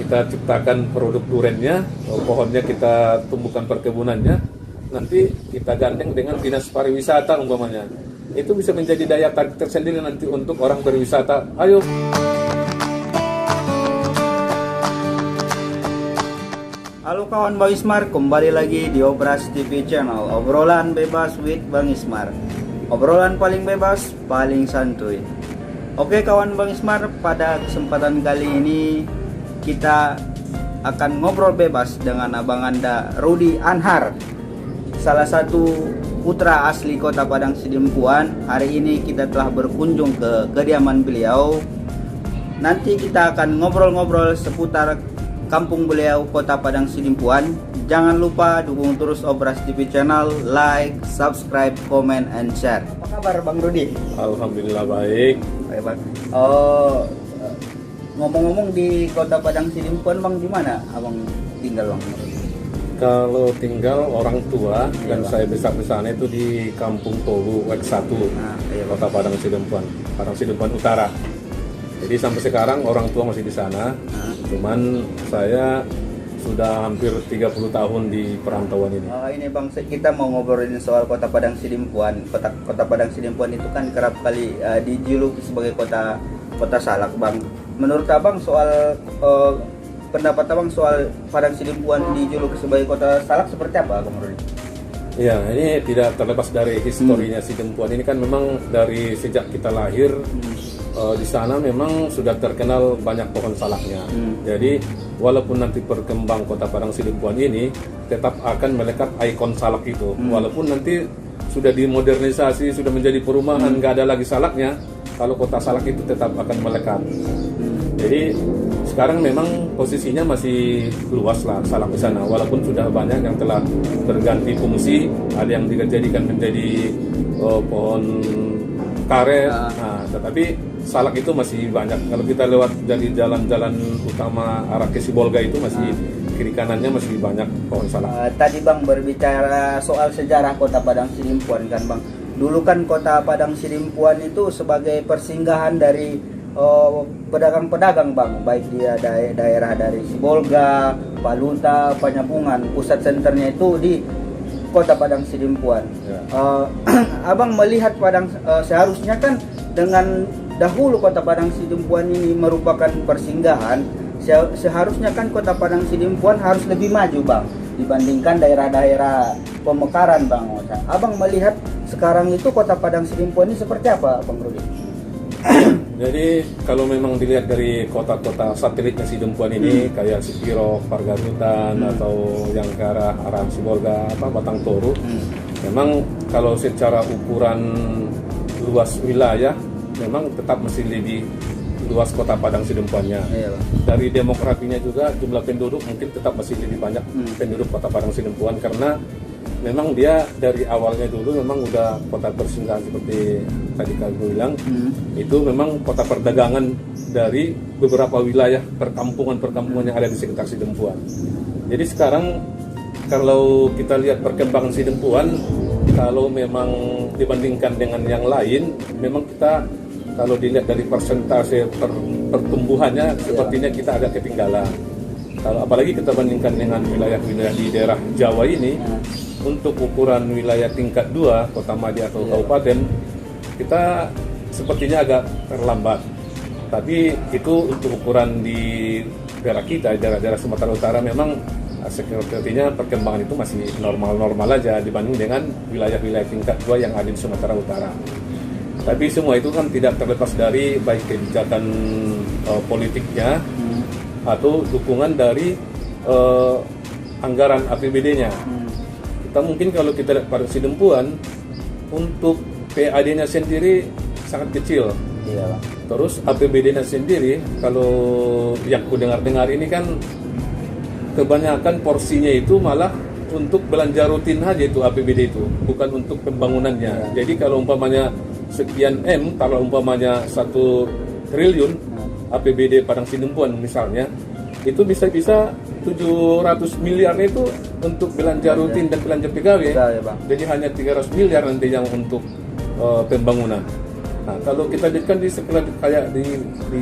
kita ciptakan produk durennya, pohonnya kita tumbuhkan perkebunannya, nanti kita gandeng dengan dinas pariwisata umpamanya. Itu bisa menjadi daya tarik tersendiri nanti untuk orang berwisata. Ayo. Halo kawan Bang Ismar, kembali lagi di Obras TV Channel. Obrolan bebas with Bang Ismar. Obrolan paling bebas, paling santuy. Oke kawan Bang Ismar, pada kesempatan kali ini kita akan ngobrol bebas dengan Abang Anda Rudy Anhar, salah satu putra asli Kota Padang Sidempuan. Hari ini kita telah berkunjung ke kediaman beliau. Nanti kita akan ngobrol-ngobrol seputar kampung beliau Kota Padang Sidempuan. Jangan lupa dukung terus Obras TV Channel, like, subscribe, comment, and share. Apa kabar Bang Rudy? Alhamdulillah baik. Baik Bang. Ngomong-ngomong di Kota Padang Sidempuan Bang, di mana Abang tinggal Bang? Kalau tinggal orang tua Iya, dan Bang. saya besar-besarnya itu di Kampung Tolu Wek 1, Iya, Bang. Kota Padang Sidempuan, Padang Sidempuan Utara. Jadi sampai sekarang orang tua masih di sana. Cuman saya sudah hampir 30 tahun di perantauan ini. Ini Bang, kita mau ngobrolin soal Kota Padang Sidempuan. Kota Padang Sidempuan itu kan kerap kali dijuluki sebagai kota salak Bang. Menurut Abang soal pendapat Abang soal Padang Sidempuan dijuluki sebagai kota salak seperti apa Bang Rudy? Ya, ini tidak terlepas dari historinya Sidempuan. Ini kan memang dari sejak kita lahir di sana memang sudah terkenal banyak pohon salaknya. Jadi walaupun nanti berkembang Kota Padang Sidempuan ini tetap akan melekat ikon salak itu. Walaupun nanti sudah dimodernisasi, sudah menjadi perumahan, nggak ada lagi salaknya, kalau kota salak itu tetap akan melekat. Jadi sekarang memang posisinya masih luas lah salak di sana, walaupun sudah banyak yang telah berganti fungsi, ada yang dijadikan menjadi pohon karet. Nah, tetapi salak itu masih banyak. Kalau kita lewat dari jalan-jalan utama arah ke Sibolga itu masih kiri kanannya masih banyak pohon salak. Tadi Bang berbicara soal sejarah Kota Padang Sidempuan kan Bang. Dulu kan Kota Padang Sidempuan itu sebagai persinggahan dari pedagang-pedagang Bang, baik dia daerah dari Sibolga, Paluta, Panyapungan. Pusat senternya itu di Kota Padang Sidempuan. Ya. Abang melihat seharusnya kan dengan dahulu Kota Padang Sidempuan ini merupakan persinggahan, seharusnya kan Kota Padang Sidempuan harus lebih maju Bang dibandingkan daerah-daerah pemekaran Bang. Abang melihat sekarang itu Kota Padang Sidempuan ini seperti apa Bang Rudy? Jadi kalau memang dilihat dari kota-kota satelitnya Sidempuan ini kayak Sipiro, Pargarutan atau yang ke arah Sibolga, Batang Toru, memang kalau secara ukuran luas wilayah memang tetap masih lebih luas Kota Padang Sidempuannya. Iya, Bang. Dari demografinya juga jumlah penduduk mungkin tetap masih lebih banyak penduduk Kota Padang Sidempuan, karena memang dia dari awalnya dulu memang udah kota persinggahan seperti tadi Kak bilang. Itu memang kota perdagangan dari beberapa wilayah perkampungan yang ada di sekitar Sidempuan. Jadi sekarang kalau kita lihat perkembangan Sidempuan, kalau memang dibandingkan dengan yang lain, memang kita kalau dilihat dari persentase pertumbuhannya sepertinya kita agak ketinggalan. Kalau apalagi kita bandingkan dengan wilayah-wilayah di daerah Jawa ini, untuk ukuran wilayah tingkat 2, kota madya atau kabupaten, kita sepertinya agak terlambat. Tapi itu untuk ukuran di daerah kita, daerah-daerah Sumatera Utara, memang sepertinya perkembangan itu masih normal-normal aja dibanding dengan wilayah-wilayah tingkat 2 yang ada di Sumatera Utara. Tapi semua itu kan tidak terlepas dari baik kebijakan politiknya atau dukungan dari anggaran APBD-nya. Kita mungkin kalau kita lihat pada Sidempuan, untuk PAD-nya sendiri sangat kecil. Iya, Bang. Terus APBD-nya sendiri, kalau yang ku dengar-dengar ini kan kebanyakan porsinya itu malah untuk belanja rutin aja itu APBD itu, bukan untuk pembangunannya. Jadi kalau umpamanya sekian M, kalau umpamanya 1 triliun APBD Padang Sidempuan misalnya, itu bisa-bisa 700 miliar itu untuk belanja rutin dan belanja pegawai. Ya, Bang. Jadi hanya 300 miliar nanti yang untuk pembangunan. Nah, kalau kita lihat kan di sekolah kayak di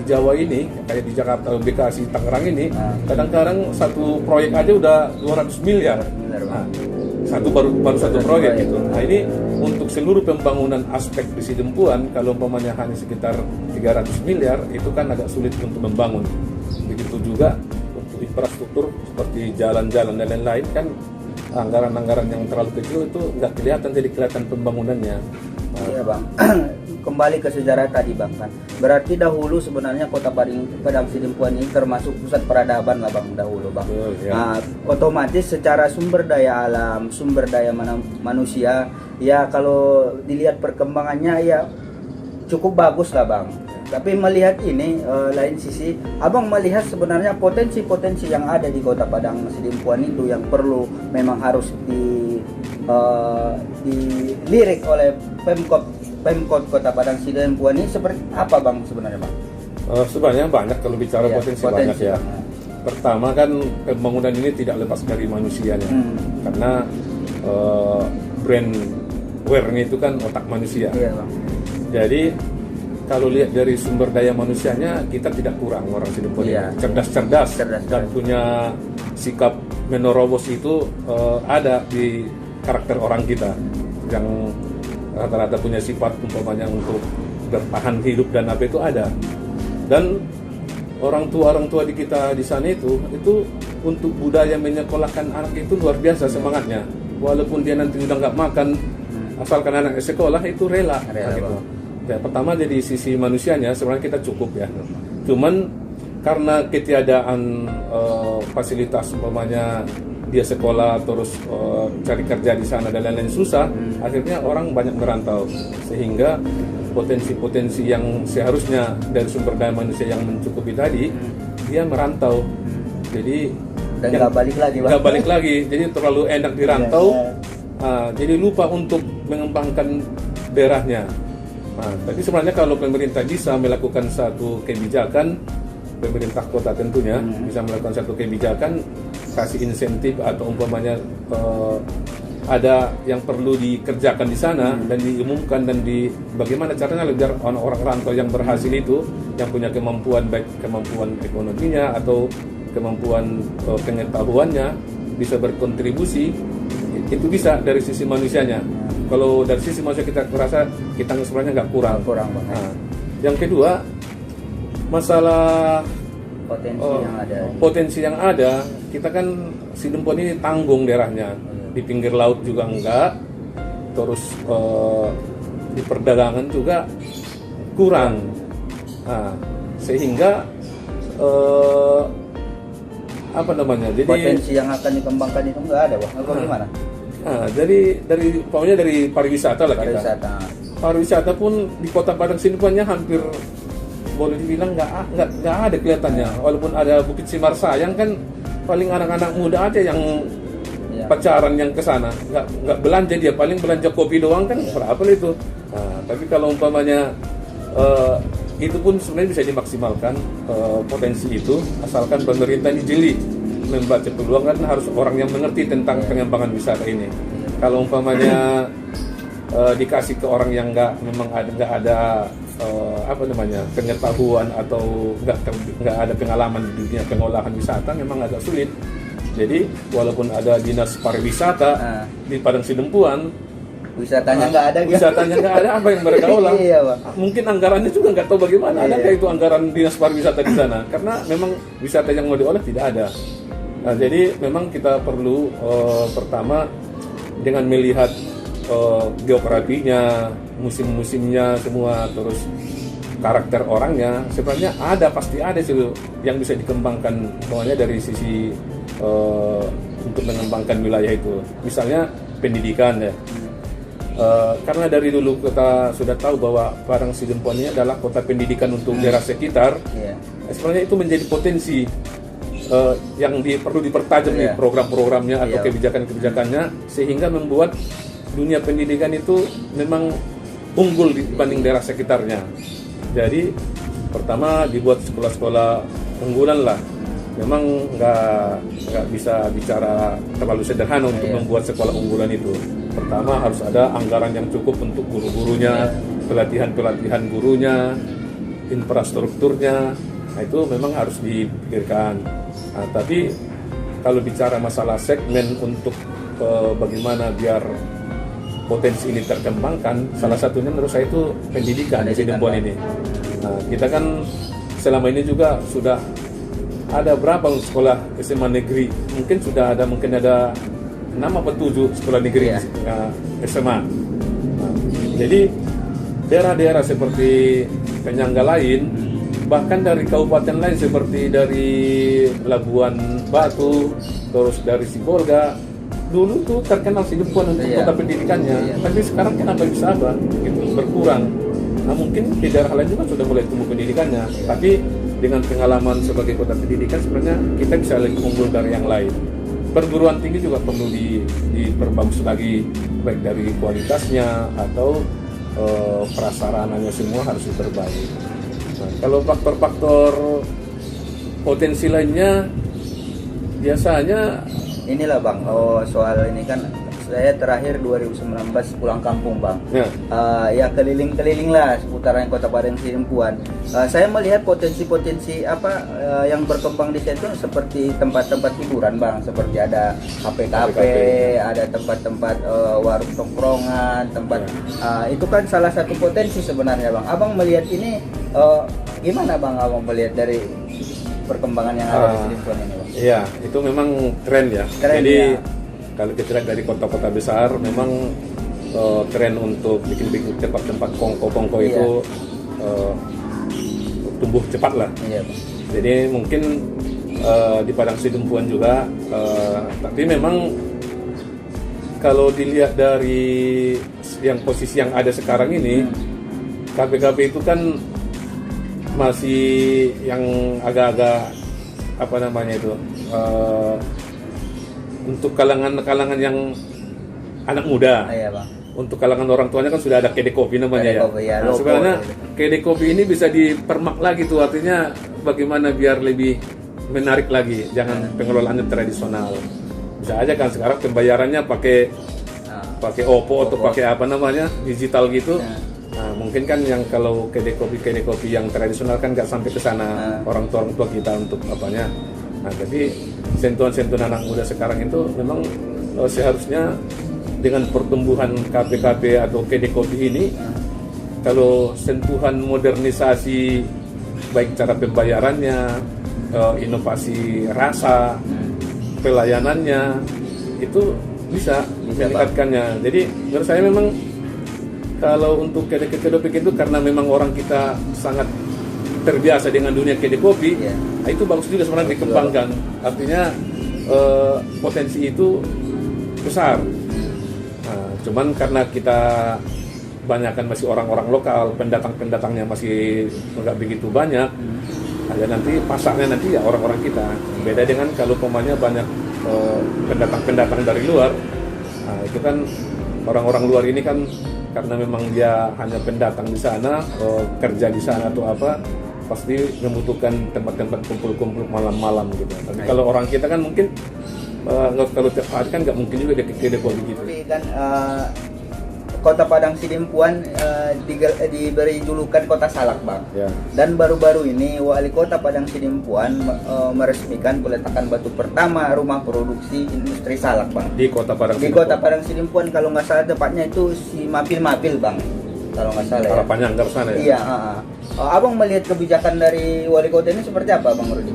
Jawa ini, kayak di Jakarta, Bekasi, Tangerang ini, kadang-kadang satu proyek aja udah 200 miliar. Nah, baru satu proyek gitu. Nah, ini untuk seluruh pembangunan aspek di Sidempuan, kalau umpamanya hanya sekitar 300 miliar, itu kan agak sulit untuk membangun. Begitu juga untuk infrastruktur seperti jalan-jalan dan lain-lain kan, anggaran-anggaran yang terlalu kecil itu nggak kelihatan, jadi kelihatan pembangunannya. Iya bang, kembali ke sejarah tadi bang kan. Berarti dahulu sebenarnya Kota Padang Sidempuan ini termasuk pusat peradaban lah bang dahulu bang. Ya. Nah, otomatis secara sumber daya alam, sumber daya manusia, ya kalau dilihat perkembangannya ya cukup bagus lah bang. Tapi melihat ini lain sisi, abang melihat sebenarnya potensi-potensi yang ada di Kota Padang Sidempuan itu yang perlu memang harus dilirik oleh Pemkot Kota Padang Sidempuan ini seperti apa bang sebenarnya bang? Sebenarnya banyak, kalau bicara potensi banyak ya. Bang. Pertama kan pembangunan ini tidak lepas dari manusianya, karena brand wear-nya itu kan otak manusia. Iya, bang. Jadi kalau lihat dari sumber daya manusianya, kita tidak kurang orang Sidempuan ini. Cerdas-cerdas dan punya sikap menerobos itu ada di karakter orang kita, yang rata-rata punya sifat umpamanya untuk bertahan hidup dan apa itu ada. Dan orang tua di kita di sana itu untuk budaya menyekolahkan anak itu luar biasa semangatnya. Walaupun dia nanti udah nggak makan, asalkan anak sekolah itu rela gitu. Ya, pertama dari sisi manusianya sebenarnya kita cukup ya. Cuman karena ketiadaan fasilitas umpamanya dia sekolah terus cari kerja di sana dan lain-lain susah, akhirnya orang banyak merantau, sehingga potensi-potensi yang seharusnya dari sumber daya manusia yang mencukupi tadi dia merantau, jadi nggak balik lagi, jadi terlalu enak dirantau, jadi lupa untuk mengembangkan daerahnya. Nah, tapi sebenarnya kalau pemerintah bisa melakukan satu kebijakan, pemerintah kota tentunya bisa melakukan satu kebijakan, kasih insentif atau umpamanya ada yang perlu dikerjakan di sana dan diumumkan dan bagaimana caranya biar orang rantau yang berhasil itu, yang punya kemampuan, baik kemampuan ekonominya atau kemampuan pengetahuannya, bisa berkontribusi. Itu bisa dari sisi manusianya. Kalau dari sisi manusia kita merasa kita sebenarnya nggak kurang banget. Nah, yang kedua, masalah potensi yang ada, kita kan Sidempuan ini tanggung daerahnya, di pinggir laut juga enggak, terus di perdagangan juga kurang, sehingga jadi potensi yang akan dikembangkan itu enggak ada bang, atau gimana? Dari pariwisata lah kita. Pariwisata pun di Kota Padang Sidempuannya hampir boleh dibilang nggak ada kelihatannya. Walaupun ada Bukit Simarsayang kan paling anak-anak muda aja yang pacaran yang ke sana, nggak belanja, dia paling belanja kopi doang kan berapa itu. Tapi kalau umpamanya itu pun sebenarnya bisa dimaksimalkan potensi itu, asalkan pemerintah ini jeli membaca peluang, kan harus orang yang mengerti tentang pengembangan wisata ini. Kalau umpamanya dikasih ke orang yang nggak ada pengetahuan atau nggak ada pengalaman di dunia pengolahan wisata, memang agak sulit. Jadi walaupun ada dinas pariwisata di Padang Sidempuan, wisatanya nggak ada, apa yang mereka olah? Mungkin anggarannya juga nggak tahu bagaimana. Adakah itu anggaran dinas pariwisata di sana? Karena memang wisata yang mau diolah tidak ada. Nah, jadi memang kita perlu pertama dengan melihat geografinya, musim-musimnya semua, terus karakter orangnya, sebenarnya pasti ada sih yang bisa dikembangkan, pokoknya dari sisi untuk mengembangkan wilayah itu. Misalnya pendidikan ya. Karena dari dulu kita sudah tahu bahwa Padang Sidempuan ini adalah kota pendidikan untuk daerah sekitar. Sebenarnya itu menjadi potensi yang perlu dipertajam nih program-programnya atau kebijakan-kebijakannya, sehingga membuat dunia pendidikan itu memang unggul dibanding daerah sekitarnya. Jadi pertama dibuat sekolah-sekolah unggulan lah. Memang nggak bisa bicara terlalu sederhana untuk membuat sekolah unggulan itu. Pertama harus ada anggaran yang cukup untuk guru-gurunya, pelatihan gurunya, infrastrukturnya, nah itu memang harus dipikirkan. Nah, tapi kalau bicara masalah segmen untuk bagaimana biar potensi ini terkembangkan, salah satunya menurut saya itu pendidikan di Sidempuan ini. Nah, kita kan selama ini juga sudah ada berapa sekolah SMA negeri, mungkin ada 6 atau 7 sekolah negeri SMA. Nah, jadi daerah-daerah seperti penyangga lain, bahkan dari kabupaten lain seperti dari Labuan Batu, terus dari Sibolga, dulu tuh terkenal Sidempuan untuk kota pendidikannya, tapi sekarang kenapa bisa gitu berkurang? Nah, mungkin di daerah lain juga sudah mulai tumbuh pendidikannya, tapi dengan pengalaman sebagai kota pendidikan sebenarnya kita bisa lebih unggul dari yang lain. Perguruan tinggi juga perlu diperbagus lagi, baik dari kualitasnya atau prasarananya semua harus diperbaiki. Nah, kalau faktor-faktor potensi lainnya biasanya inilah Bang, soal ini kan saya terakhir 2019 pulang kampung Bang. Ya keliling-keliling lah seputaran Kota Padang Sidempuan. Saya melihat potensi-potensi yang berkembang di situ seperti tempat-tempat hiburan Bang, seperti ada kafe-kafe, ada tempat-tempat warung tongkrongan, tempat itu kan salah satu potensi sebenarnya Bang. Abang melihat ini gimana Bang, Abang melihat dari perkembangan yang ada di Sidempuan ini Bang? Iya, itu memang tren ya. Jadi kalau kita lihat dari kota-kota besar, memang tren untuk bikin tempat-tempat kongko itu tumbuh cepat lah. Iya, Bang. Jadi mungkin di Padang Sidempuan juga, tapi memang kalau dilihat dari yang posisi yang ada sekarang ini, kafe-kafe itu kan masih yang agak-agak untuk kalangan yang anak muda. Iya, Bang. Untuk kalangan orang tuanya kan sudah ada kedai kopi namanya ya. Nah, sebenarnya kedai kopi ini bisa dipermak lagi tuh, artinya bagaimana biar lebih menarik lagi, jangan pengelolaannya tradisional. Bisa aja kan sekarang pembayarannya pakai OPPO atau pakai digital gitu. Nah, mungkin kan yang kalau kedai kopi yang tradisional kan nggak sampai ke sana orang tua kita untuk apanya. Nah, jadi sentuhan-sentuhan anak muda sekarang itu memang seharusnya dengan pertumbuhan kafe-kafe atau kedai kopi ini, kalau sentuhan modernisasi baik cara pembayarannya, inovasi rasa, pelayanannya itu bisa meningkatkannya. Jadi menurut saya memang kalau untuk kedai kopi itu karena memang orang kita sangat terbiasa dengan dunia kedai kopi, nah itu bagus juga sebenarnya dikembangkan. Artinya potensi itu besar. Nah, cuman karena kita banyakkan masih orang-orang lokal, pendatangnya masih nggak begitu banyak, ada nanti pasarnya nanti ya orang-orang kita. Beda dengan kalau pemainnya banyak pendatang dari luar, nah itu kan orang-orang luar ini kan karena memang dia hanya pendatang di sana, kerja di sana atau apa, pasti membutuhkan tempat-tempat kumpul-kumpul malam-malam gitu. Tapi kalau orang kita kan mungkin kalau tiap hari kan nggak mungkin juga dia kedai kopi gitu. Tapi kan Kota Padang Sidempuan diberi julukan Kota Salak Bang. Ya. Dan baru-baru ini Wali Kota Padang Sidempuan meresmikan peletakan batu pertama rumah produksi industri salak Bang. Di Kota Padang Sidempuan. Di Kota Padang Sidempuan, kalau nggak salah tepatnya itu si Mapil Bang. Kalau nggak salah ya. Harapannya anggar sana ya. Iya. Abang melihat kebijakan dari Wali Kota ini seperti apa Bang Rudi?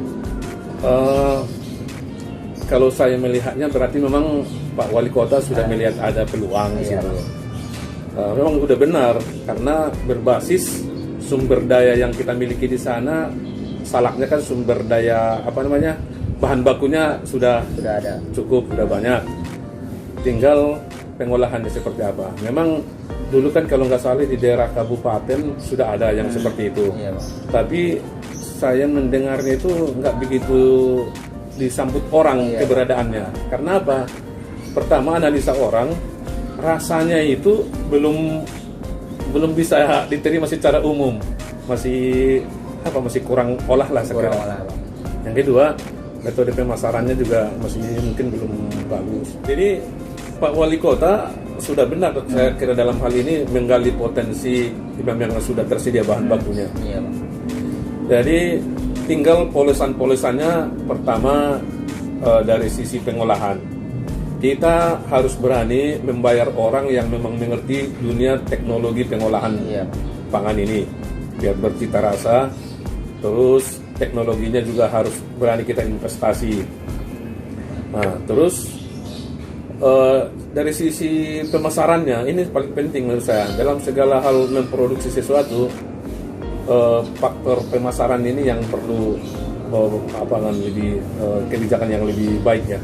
Kalau saya melihatnya berarti memang Pak Wali Kota sudah melihat ada peluang di situ. Memang udah benar karena berbasis sumber daya yang kita miliki di sana, salaknya kan sumber daya bahan bakunya sudah ada, cukup, sudah banyak. Tinggal pengolahannya seperti apa. Memang dulu kan kalau nggak salah di daerah kabupaten sudah ada yang seperti itu. Iya, tapi saya mendengarnya itu nggak begitu disambut orang keberadaannya. Karena apa? Pertama, analisa orang, rasanya itu belum bisa diterima secara umum, masih kurang olah lah sekarang. Yang kedua, metode pemasarannya juga masih mungkin belum bagus. Jadi Pak Wali Kota sudah benar saya kira dalam hal ini menggali potensi yang sudah tersedia bahan bakunya. Iya, Bang. Jadi tinggal polesan-polesannya pertama dari sisi pengolahan. Kita harus berani membayar orang yang memang mengerti dunia teknologi pengolahan pangan ini biar bercita rasa. Terus teknologinya juga harus berani kita investasi. Nah, terus dari sisi pemasarannya ini paling penting menurut saya dalam segala hal memproduksi sesuatu. Faktor pemasaran ini yang perlu lebih kebijakan yang lebih baik ya.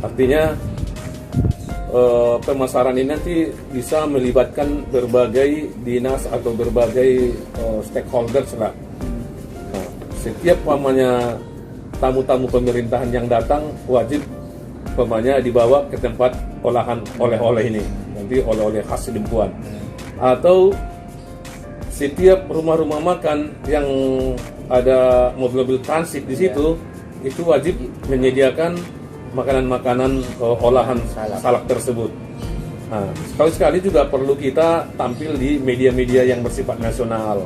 Artinya pemasaran ini nanti bisa melibatkan berbagai dinas atau berbagai stakeholders lah. Nah, setiap tamu-tamu pemerintahan yang datang wajib dibawa ke tempat olahan oleh-oleh ini, nanti oleh-oleh khas Sidempuan. Atau setiap rumah-rumah makan yang ada mobil-mobil transit di situ, itu wajib menyediakan makanan-makanan olahan salak tersebut. Nah, sekali-sekali juga perlu kita tampil di media-media yang bersifat nasional.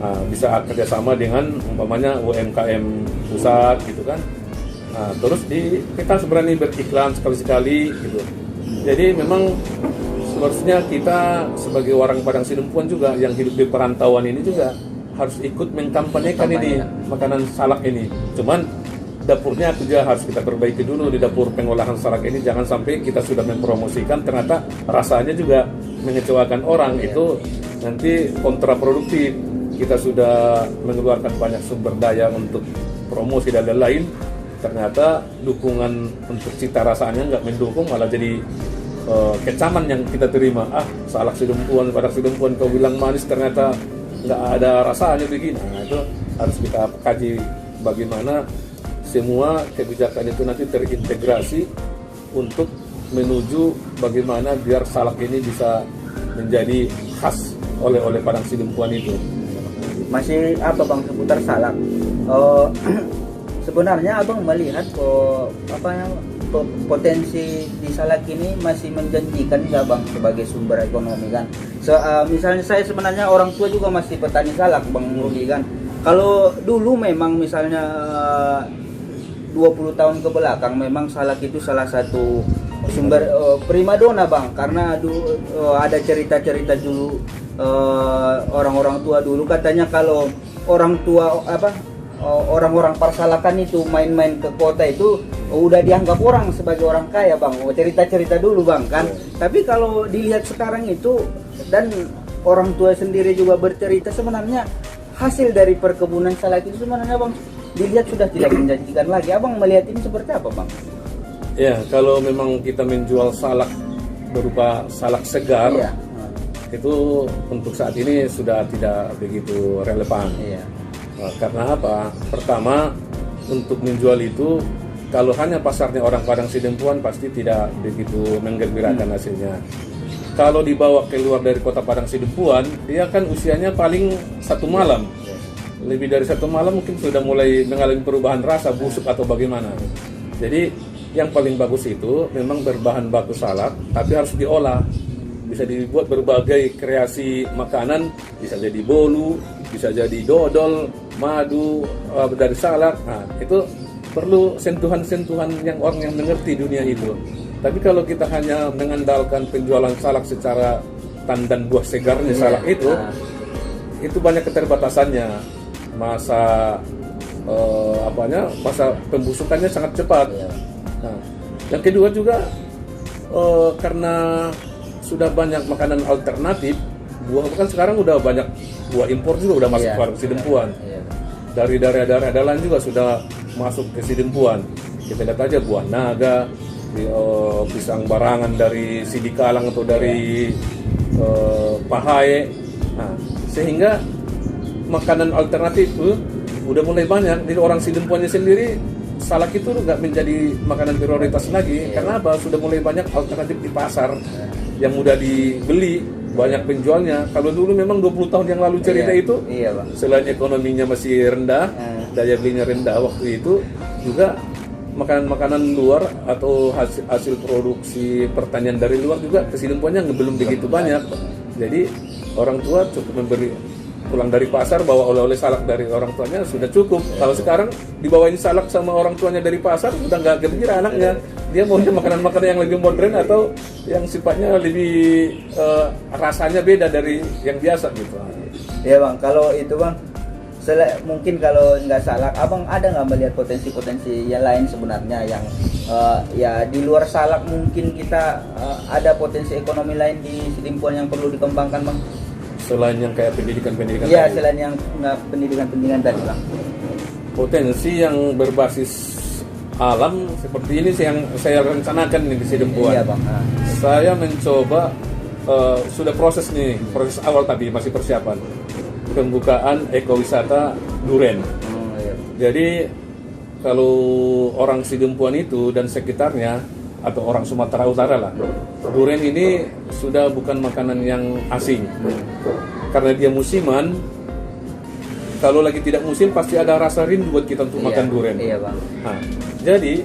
Nah, bisa kerjasama dengan umpamanya UMKM pusat gitu kan. Nah, terus kita berani beriklan sekali-sekali gitu. Jadi memang seharusnya kita sebagai orang Padang Sidempuan juga yang hidup di perantauan ini juga harus ikut mengkampanyekan ini makanan salak ini. Cuman dapurnya juga harus kita perbaiki dulu di dapur pengolahan salak ini. Jangan sampai kita sudah mempromosikan ternyata rasanya juga mengecewakan orang. Itu nanti kontraproduktif. Kita sudah mengeluarkan banyak sumber daya untuk promosi dan lain-lain. Ternyata dukungan untuk cita rasanya nggak mendukung, malah jadi kecaman yang kita terima. Salak Sidempuan, Padang Sidempuan kau bilang manis, ternyata nggak ada rasanya begini. Nah, itu harus kita kaji bagaimana semua kebijakan itu nanti terintegrasi untuk menuju bagaimana biar salak ini bisa menjadi khas oleh Padang Sidempuan itu. Masih apa Bang seputar salak? Sebenarnya Abang melihat potensi di salak ini masih menjanjikan nggak Bang sebagai sumber ekonomi kan? Misalnya saya sebenarnya orang tua juga masih petani salak Bang Rudi kan. Kalau dulu memang misalnya 20 tahun ke belakang memang salak itu salah satu sumber primadona Bang, karena ada cerita-cerita dulu orang-orang tua dulu katanya kalau orang tua orang-orang Parsalakan itu main-main ke kota itu udah dianggap orang sebagai orang kaya Bang. Cerita-cerita dulu Bang kan. Tapi kalau dilihat sekarang itu dan orang tua sendiri juga bercerita sebenarnya hasil dari perkebunan salak itu sebenarnya Bang dilihat sudah tidak menjanjikan lagi. Abang melihat ini seperti apa Bang? Ya, kalau memang kita menjual salak berupa salak segar, itu untuk saat ini sudah tidak begitu relevan. Karena apa? Pertama, untuk menjual itu kalau hanya pasarnya orang Padang Sidempuan pasti tidak begitu menggembirakan hasilnya. Kalau dibawa keluar dari kota Padang Sidempuan, dia kan usianya paling 1 malam. Lebih dari 1 malam mungkin sudah mulai mengalami perubahan rasa, busuk atau bagaimana. Jadi yang paling bagus itu memang berbahan baku salak, tapi harus diolah. Bisa dibuat berbagai kreasi makanan, bisa jadi bolu, bisa jadi dodol, madu dari salak. Nah, itu perlu sentuhan-sentuhan yang orang yang mengerti dunia itu. Tapi kalau kita hanya mengandalkan penjualan salak secara tandan buah segarnya salak itu banyak keterbatasannya. Masa masa pembusukannya sangat cepat. Nah, yang kedua juga karena sudah banyak makanan alternatif, buah kan sekarang udah banyak buah impor juga udah masuk ke Sidempuan. Dari daerah-daerah lain juga sudah masuk ke Sidempuan. Kita lihat aja buah naga, pisang barangan dari Sidikalang atau dari Pahae. Nah, sehingga makanan alternatif udah mulai banyak. Jadi orang Sidempuannya sendiri salak itu nggak menjadi makanan prioritas lagi. Karena apa? Sudah mulai banyak alternatif di pasar yang mudah dibeli, banyak penjualnya. Kalau dulu memang 20 tahun yang lalu cerita itu, Bang. Selain ekonominya masih rendah, daya belinya rendah waktu itu, juga makanan-makanan luar atau hasil produksi pertanian dari luar juga kesidempuannya belum begitu banyak. Jadi orang tua cukup memberi pulang dari pasar bawa oleh-oleh salak dari orang tuanya sudah cukup. Kalau sekarang dibawain salak sama orang tuanya dari pasar udah nggak gembira anaknya. Dia maunya makanan-makanan yang lebih modern atau yang sifatnya lebih rasanya beda dari yang biasa gitu. Ya bang, kalau itu bang, mungkin kalau nggak salak, abang ada nggak melihat potensi-potensi yang lain sebenarnya yang ya di luar salak mungkin kita ada potensi ekonomi lain di Sidimpuan yang perlu dikembangkan bang? Selain yang kayak pendidikan-pendidikan Iya, tadi. selain yang pendidikan tadi bang. Potensi yang berbasis alam seperti ini sih yang saya rencanakan nih di Sidempuan. Iya bang. Saya mencoba sudah proses awal tapi masih persiapan pembukaan ekowisata Duren. Iya. Jadi kalau orang Sidempuan itu dan sekitarnya atau orang Sumatera Utara lah, Duren ini sudah bukan makanan yang asing karena dia musiman. Kalau lagi tidak musim pasti ada rasa rindu buat kita untuk makan Duren. Iya bang. Nah, jadi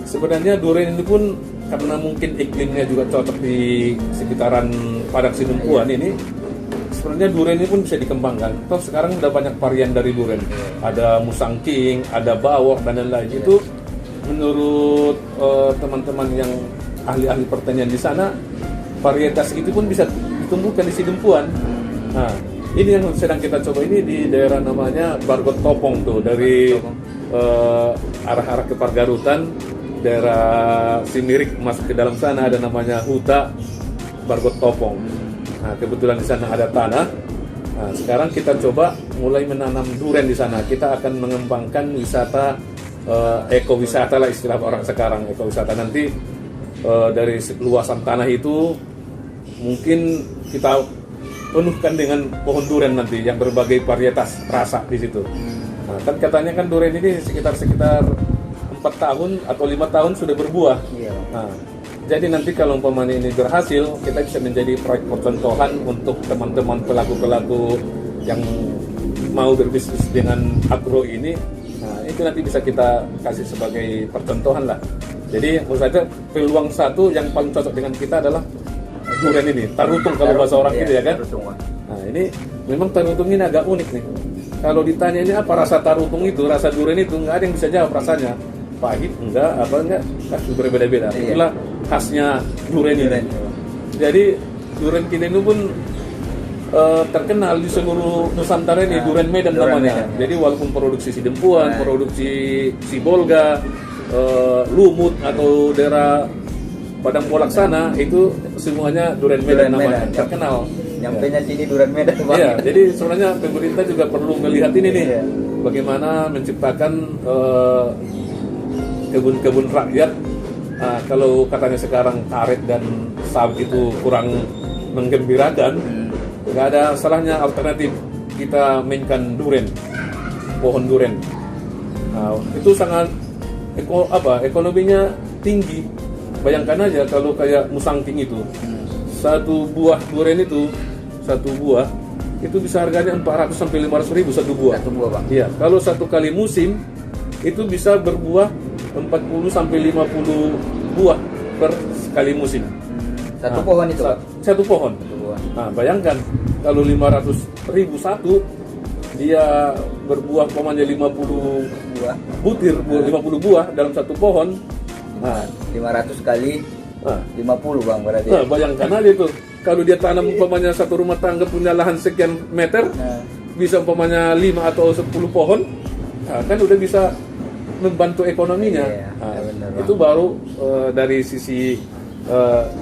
sebenarnya Duren ini pun karena mungkin iklimnya juga cocok di sekitaran Padang Sidempuan ini, sebenarnya Duren ini pun bisa dikembangkan. Toh sekarang udah banyak varian dari Duren. Ada Musang King, ada Bawor dan lain-lain. Itu menurut teman-teman yang ahli-ahli pertanian di sana, varietas itu pun bisa ditumbuhkan di Sidempuan. Nah, ini yang sedang kita coba ini di daerah namanya Bargot Topong tuh, dari arah-arah ke Pargarutan, daerah Simirik masuk ke dalam sana ada namanya Huta Bargot Topong. Nah, kebetulan di sana ada tanah. Nah, sekarang kita coba mulai menanam duren di sana. Kita akan mengembangkan wisata ekowisata lah istilah orang sekarang. Ekowisata nanti dari luasan tanah itu mungkin kita penuhkan dengan pohon duren nanti yang berbagai varietas rasa di situ. Nah, kan katanya kan duren ini sekitar 4 tahun atau 5 tahun sudah berbuah. Iya. Nah, jadi nanti kalau umpamanya ini berhasil, kita bisa menjadi proyek percontohan untuk teman-teman pelaku-pelaku yang mau berbisnis dengan agro ini. Nah, itu nanti bisa kita kasih sebagai percontohan lah. Jadi menurut saya peluang satu yang paling cocok dengan kita adalah duren ini, tarutung kalau bahasa orang gitu ya kan. Nah, ini memang tarutung ini agak unik nih. Kalau ditanya ini apa rasa tarutung itu, rasa duren itu, nggak ada yang bisa jawab rasanya. Pahit enggak, apa enggak, kan berbeda-beda. Itulah khasnya duren ini. Jadi duren kita ini pun terkenal di seluruh Nusantara ini, duren Medan namanya. Jadi walaupun produksi Sidempuan, produksi Sibolga, Lumut atau daerah Padang Polak sana itu semuanya duren Medan namanya, terkenal. Nyampenya sini duren Medan. Iya, jadi sebenarnya pemerintah juga perlu melihat ini nih, bagaimana menciptakan kebun-kebun rakyat. Kalau katanya sekarang karet dan sawit itu kurang menggembirakan, nggak ada salahnya alternatif kita mainkan duren, pohon duren. Nah, itu sangat ekonominya tinggi. Bayangkan aja kalau kayak Musang King itu, satu buah duren itu, itu bisa harganya 400 sampai 500 ribu satu buah. Satu buah bang. Iya, kalau satu kali musim itu bisa berbuah 40 sampai 50 buah per sekali musim. Satu pohon itu. Satu pohon. Nah, bayangkan kalau 500 ribu satu, dia berbuah umpamanya 50 buah. Butir, 50 buah dalam satu pohon. Nah, 500 kali 50 bang berarti. Nah, bayangkan aja itu. Kalau dia tanam umpamanya satu rumah tangga punya lahan sekian meter, bisa umpamanya 5 atau 10 pohon, nah, kan udah bisa membantu ekonominya. Nah, itu baru dari sisi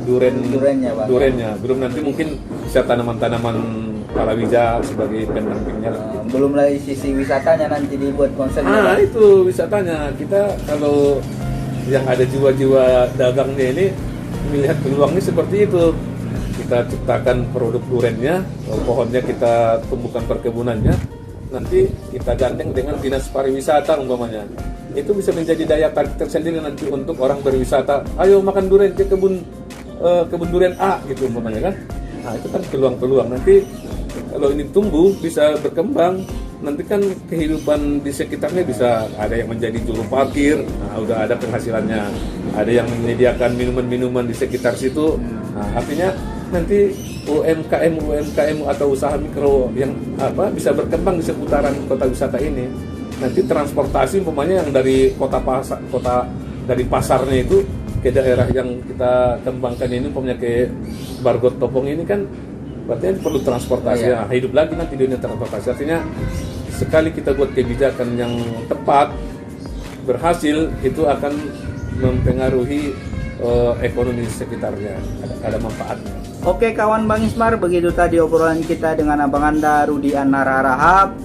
durennya. Belum nanti mungkin bisa tanaman-tanaman palawija sebagai pendampingnya. Belum lagi sisi wisatanya nanti dibuat konsen. Nah, itu wisatanya. Kita kalau yang ada jiwa-jiwa dagangnya ini melihat peluangnya seperti itu. Kita ciptakan produk durennya, pohonnya kita tumbuhkan perkebunannya, nanti kita gandeng dengan dinas pariwisata umpamanya. Itu bisa menjadi daya tarik tersendiri nanti untuk orang berwisata. Ayo makan duren ke kebun duren A gitu umpamanya kan. Nah, itu kan peluang-peluang nanti kalau ini tumbuh bisa berkembang nanti kan kehidupan di sekitarnya bisa ada yang menjadi juru parkir, nah, udah ada penghasilannya, ada yang menyediakan minuman-minuman di sekitar situ, nah, artinya nanti UMKM atau usaha mikro yang bisa berkembang di seputaran kota wisata ini. Nanti transportasi umpamanya yang dari dari pasarnya itu ke daerah yang kita kembangkan ini, umpamanya ke Bargot Topong ini kan berarti perlu transportasi, Iya. nah, hidup lagi nanti dunia transportasi. Artinya sekali kita buat kebijakan yang tepat, berhasil, itu akan mempengaruhi ekonomi sekitarnya, ada manfaatnya. Oke kawan Bang Ismar, begitu tadi obrolan kita dengan Abang Anda Rudi Anara Rahab.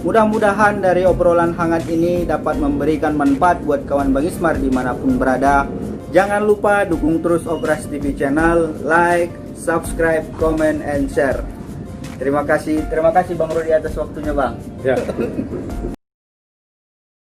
Mudah-mudahan dari obrolan hangat ini dapat memberikan manfaat buat kawan Bang Ismar dimanapun berada. Jangan lupa dukung terus Obras TV channel, like, subscribe, comment, and share. Terima kasih Bang Rudi atas waktunya Bang. Ya.